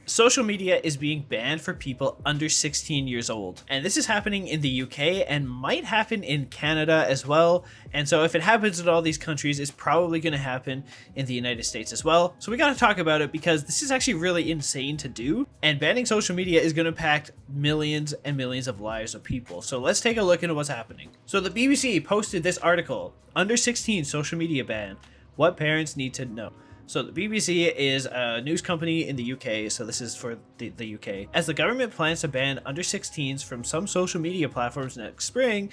Social media is being banned for people under 16 years old. And this is happening in the UK and might happen in Canada as well. And so if it happens in all these countries, it's probably going to happen in the United States as well. So we got to talk about it because this is actually really insane to do. And banning social media is going to impact millions and millions of lives of people. So let's take a look into what's happening. So the BBC posted this article, Under 16 Social Media Ban, What Parents Need to Know. So the BBC is a news company in the UK, so this is for the UK. As the government plans to ban under 16s from some social media platforms next spring,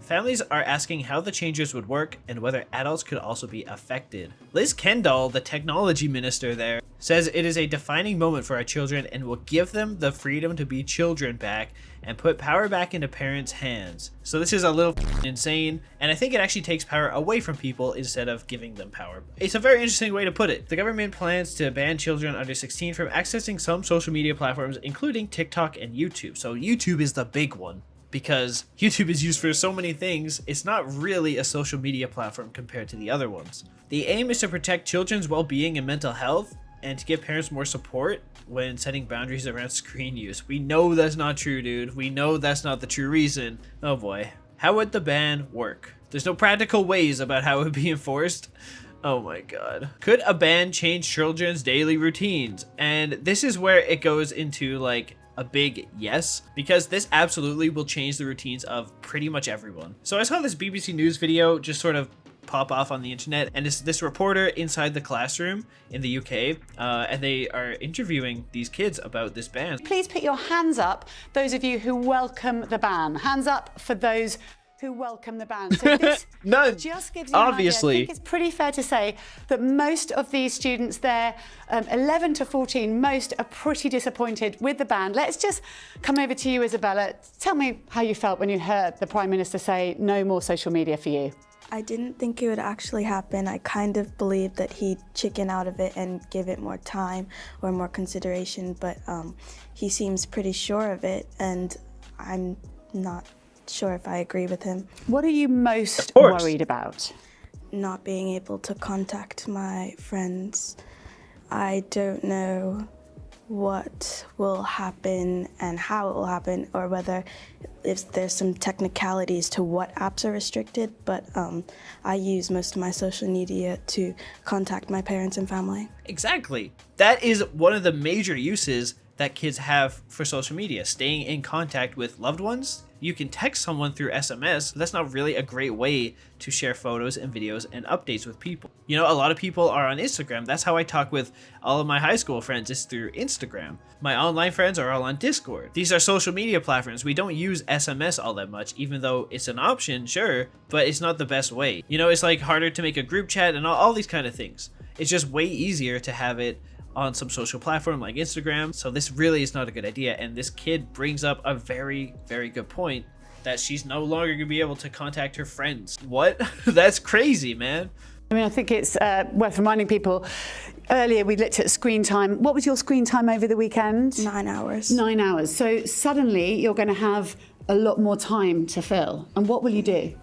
families are asking how the changes would work and whether adults could also be affected. Liz Kendall, the technology minister there, says it is a defining moment for our children and will give them the freedom to be children back and put power back into parents' hands. So this is a little insane, and I think it actually takes power away from people instead of giving them power. It's a very interesting way to put it. The government plans to ban children under 16 from accessing some social media platforms, including TikTok and YouTube. So YouTube is the big one, because YouTube is used for so many things. It's not really a social media platform compared to the other ones. The aim is to protect children's well-being and mental health, and to give parents more support when setting boundaries around screen use. We know that's not true, dude. We know that's not the true reason. Oh boy. How would the ban work? There's no practical ways about how it would be enforced. Oh my god. Could a ban change children's daily routines? And this is where it goes into like a big yes, because this absolutely will change the routines of pretty much everyone. So I saw this BBC News video just sort of pop off on the internet, and it's this reporter inside the classroom in the UK, and they are interviewing these kids about this ban. Please put your hands up, those of you who welcome the ban. Hands up for those who welcome the ban. So this None. just gives you Obviously. an idea. I think it's pretty fair to say that most of these students there, 11 to 14, most are pretty disappointed with the ban. Let's just come over to you, Isabella. Tell me how you felt when you heard the Prime Minister say no more social media for you. I didn't think it would actually happen. I kind of believed that he'd chicken out of it and give it more time or more consideration, but he seems pretty sure of it, and I'm not sure if I agree with him. What are you most worried about? Not being able to contact my friends. I don't know what will happen and how it will happen, or whether if there's some technicalities to what apps are restricted, but I use most of my social media to contact my parents and family. Exactly. That is one of the major uses that kids have for social media, staying in contact with loved ones. You can text someone through SMS. That's not really a great way to share photos and videos and updates with people. You know, a lot of people are on Instagram. That's how I talk with all of my high school friends, is through Instagram. My online friends are all on Discord. These are social media platforms. We don't use SMS all that much, even though it's an option, sure, but it's not the best way. You know, it's like harder to make a group chat and all these kind of things. It's just way easier to have it on some social platform like Instagram. So this really is not a good idea. And this kid brings up a very, very good point, that she's no longer gonna be able to contact her friends. What? That's crazy, man. I mean, I think it's worth reminding people, earlier we looked at screen time. What was your screen time over the weekend? 9 hours. 9 hours. So suddenly you're going to have a lot more time to fill. And what will you do?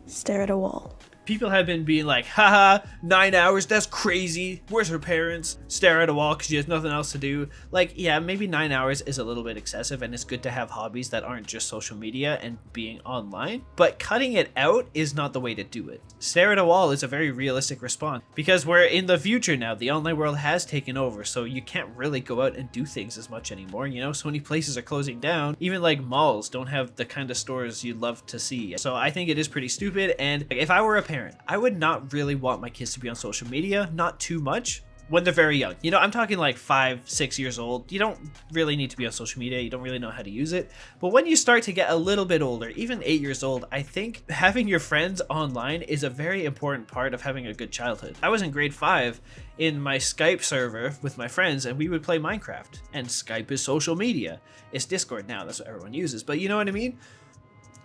Stare at a wall. People have been being like, haha, 9 hours, that's crazy. Where's her parents? Stare at a wall because she has nothing else to do. Like, yeah, maybe 9 hours is a little bit excessive, and it's good to have hobbies that aren't just social media and being online. But cutting it out is not the way to do it. Stare at a wall is a very realistic response, because we're in the future now. The online world has taken over, so you can't really go out and do things as much anymore. You know, so many places are closing down. Even like malls don't have the kind of stores you'd love to see. So I think it is pretty stupid, and if I were a parent, I would not really want my kids to be on social media, not too much, when they're very young. You know, I'm talking like 5, 6 years old. You don't really need to be on social media. You don't really know how to use it. But when you start to get a little bit older, even 8 years old, I think having your friends online is a very important part of having a good childhood. I was in grade 5 in my Skype server with my friends, and we would play Minecraft. And Skype is social media. It's Discord now. That's what everyone uses. But you know what I mean?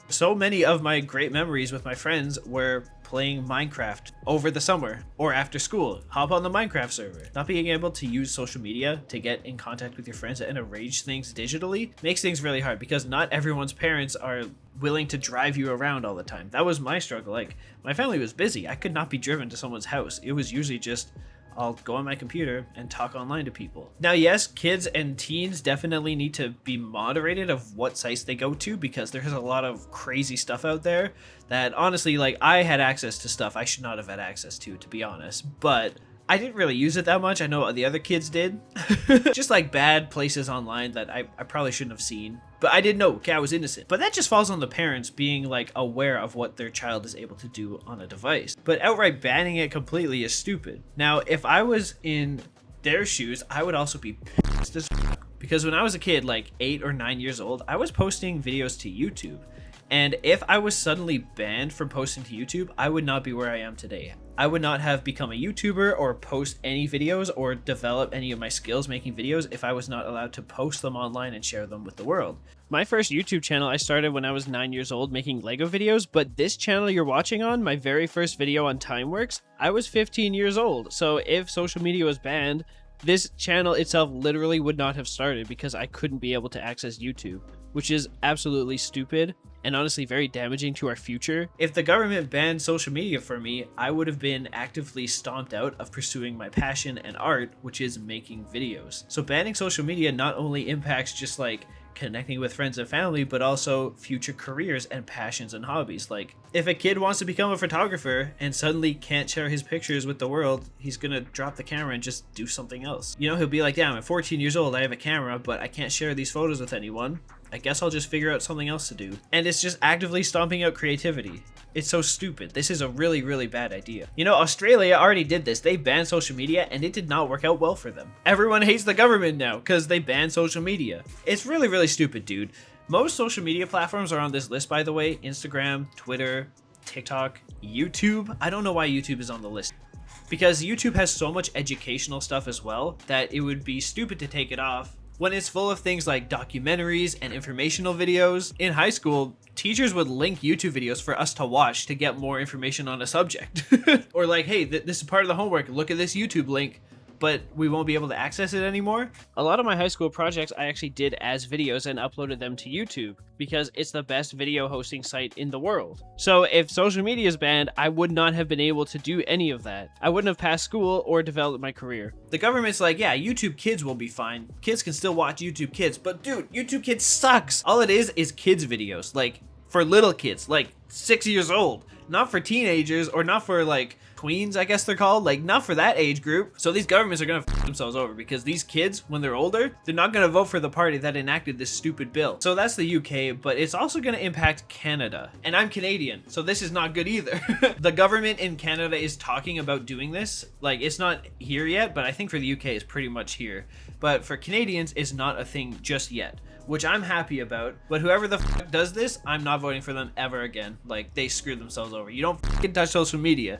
So many of my great memories with my friends were playing Minecraft over the summer or after school. Hop on the Minecraft server. Not being able to use social media to get in contact with your friends and arrange things digitally makes things really hard, because not everyone's parents are willing to drive you around all the time. That was my struggle. Like, my family was busy. I could not be driven to someone's house. It was usually just I'll go on my computer and talk online to people. Now, yes, kids and teens definitely need to be moderated of what sites they go to, because there's a lot of crazy stuff out there that honestly, like, I had access to stuff I should not have had access to be honest, but I didn't really use it that much. I know the other kids did. Just like bad places online that I probably shouldn't have seen. But I didn't know, okay, I was innocent. But that just falls on the parents being like aware of what their child is able to do on a device. But outright banning it completely is stupid. Now, if I was in their shoes, I would also be pissed as fuck. Because when I was a kid, like 8 or 9 years old, I was posting videos to YouTube. And if I was suddenly banned from posting to YouTube, I would not be where I am today. I would not have become a YouTuber or post any videos or develop any of my skills making videos if I was not allowed to post them online and share them with the world. My first YouTube channel I started when I was 9 years old making Lego videos, but this channel you're watching on, my very first video on Timeworks, I was 15 years old. So if social media was banned, this channel itself literally would not have started because I couldn't be able to access YouTube, which is absolutely stupid and honestly very damaging to our future. If the government banned social media for me, I would have been actively stomped out of pursuing my passion and art, which is making videos. So banning social media not only impacts just like connecting with friends and family, but also future careers and passions and hobbies. Like, if a kid wants to become a photographer and suddenly can't share his pictures with the world, he's gonna drop the camera and just do something else. You know, he'll be like, damn, I'm 14 years old, I have a camera, but I can't share these photos with anyone. I guess I'll just figure out something else to do. And it's just actively stomping out creativity. It's so stupid. This is a really, really bad idea. You know, Australia already did this. They banned social media and it did not work out well for them. Everyone hates the government now because they banned social media. It's really, really stupid, dude. Most social media platforms are on this list, by the way. Instagram, Twitter, TikTok, YouTube. I don't know why YouTube is on the list, because YouTube has so much educational stuff as well that it would be stupid to take it off when it's full of things like documentaries and informational videos. In high school, teachers would link YouTube videos for us to watch to get more information on a subject. Or like, hey, this is part of the homework, look at this YouTube link, but we won't be able to access it anymore. A lot of my high school projects I actually did as videos and uploaded them to YouTube because it's the best video hosting site in the world. So if social media is banned, I would not have been able to do any of that. I wouldn't have passed school or developed my career. The government's like, yeah, YouTube Kids will be fine. Kids can still watch YouTube Kids, but dude, YouTube Kids sucks. All it is kids videos, like for little kids, like 6 years old. Not for teenagers or not for like tweens, I guess they're called, like not for that age group. So these governments are gonna f themselves over because these kids, when they're older, they're not gonna vote for the party that enacted this stupid bill. So that's the UK, but it's also gonna impact Canada. And I'm Canadian, so this is not good either. The government in Canada is talking about doing this. Like, it's not here yet, but I think for the UK it's pretty much here. But for Canadians, it's not a thing just yet, which I'm happy about. But whoever the f does this, I'm not voting for them ever again. Like, they screwed themselves over. You don't f***ing touch social media.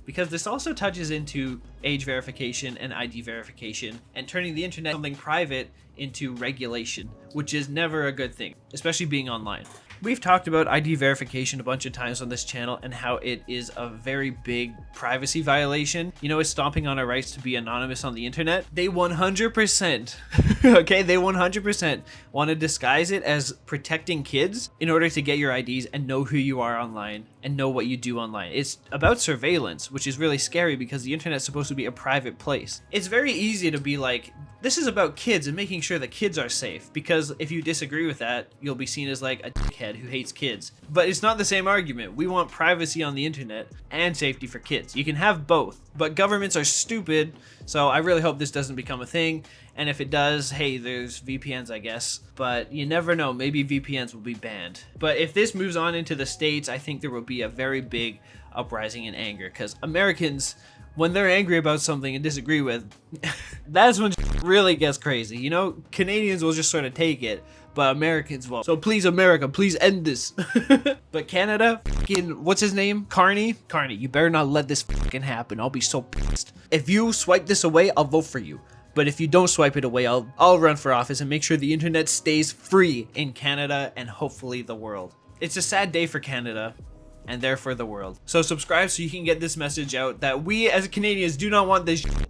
Because this also touches into age verification and ID verification and turning the internet something private into regulation, which is never a good thing, especially being online. We've talked about ID verification a bunch of times on this channel and how it is a very big privacy violation. You know, it's stomping on our rights to be anonymous on the internet. They 100%, okay, they 100% want to disguise it as protecting kids in order to get your IDs and know who you are online and know what you do online. It's about surveillance, which is really scary because the internet's supposed to be a private place. It's very easy to be like, this is about kids and making sure that kids are safe, because if you disagree with that, you'll be seen as like a dickhead who hates kids. But it's not the same argument. We want privacy on the internet and safety for kids. You can have both, but governments are stupid, so I really hope this doesn't become a thing. And if it does, hey, there's VPNs, I guess. But you never know, maybe VPNs will be banned. But if this moves on into the States, I think there will be a very big uprising in anger, because Americans, when they're angry about something and disagree with, that's when really gets crazy. You know, Canadians will just sort of take it, but Americans won't. So please, America, please end this. But Canada, fucking, what's his name? Carney, you better not let this fucking happen. I'll be so pissed. If you swipe this away, I'll vote for you. But if you don't swipe it away, I'll run for office and make sure the internet stays free in Canada and hopefully the world. It's a sad day for Canada and therefore the world. So subscribe so you can get this message out that we as Canadians do not want this shit.